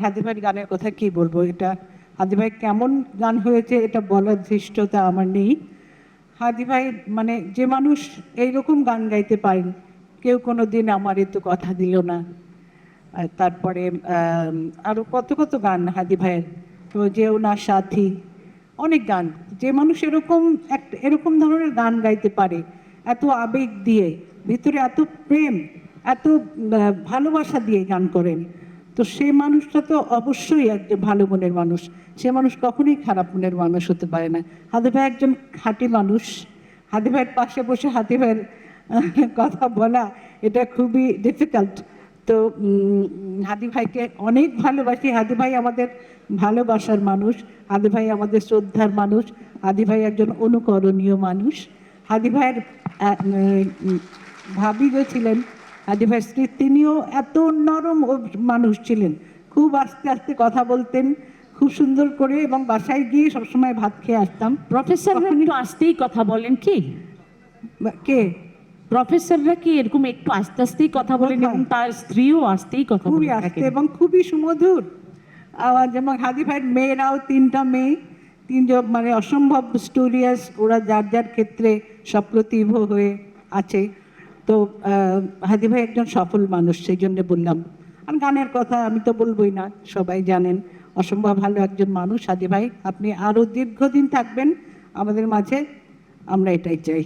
হাদি ভাইয়ের গানের কথা কি বলবো, এটা হাদি ভাই কেমন গান হয়েছে এটা বলার ধৃষ্টতা আমার নেই। হাদি ভাই মানে যে মানুষ এইরকম গান গাইতে পারেন, কেউ কোনো দিন আমার এতো কথা দিল না। আর তারপরে আরো কত কত গান হাদি ভাইয়ের, তো যেও না সাথী, অনেক গান। যে মানুষ এরকম এরকম ধরনের গান গাইতে পারে, এত আবেগ দিয়ে, ভিতরে এত প্রেম, এত ভালোবাসা দিয়ে গান করেন, তো সে মানুষটা তো অবশ্যই একজন ভালো মনের মানুষ। সে মানুষ কখনোই খারাপ মনের মানুষ হতে পারে না। হাদি ভাই একজন খাঁটি মানুষ। হাদি ভাইয়ের পাশে বসে হাদি ভাইয়ের কথা বলা এটা খুবই ডিফিকাল্ট। তো হাদি ভাইকে অনেক ভালোবাসি। হাদি ভাই আমাদের ভালোবাসার মানুষ, হাদি ভাই আমাদের শ্রদ্ধার মানুষ, হাদি ভাই একজন অনুকরণীয় মানুষ। হাদি ভাইয়ের ভাবি যে ছিলেন, হাদি ভাইয়ের স্ত্রী, তিনিও এত নরম মানুষ ছিলেন, খুব আস্তে আস্তে কথা বলতেন, খুব সুন্দর করে, এবং বাসায় গিয়ে সবসময় ভাত খেয়ে আসতাম। প্রফেসররা একটু আস্তেই কথা বলেন কি? কে? প্রফেসররা কি এরকম একটু আস্তে আস্তেই কথা বলেন এবং তার স্ত্রীও আস্তেই কথা খুবই বলেন আস্তে এবং খুবই সুমধুর আওয়াজ। যেমন হাদি ভাইয়ের মেয়েরাও, তিনটা মেয়ে, তিনজন মানে অসম্ভব স্টোরিয়াস, ওরা যার যার ক্ষেত্রে সপ্রতিভ হয়ে আছে। তো হাদি ভাই একজন সফল মানুষ, সেই জন্য বললাম। আর গানের কথা আমি তো বলবোই না, সবাই জানেন অসম্ভব ভালো একজন মানুষ হাদি ভাই। আপনি আরও দীর্ঘদিন থাকবেন আমাদের মাঝে, আমরা এটাই চাই।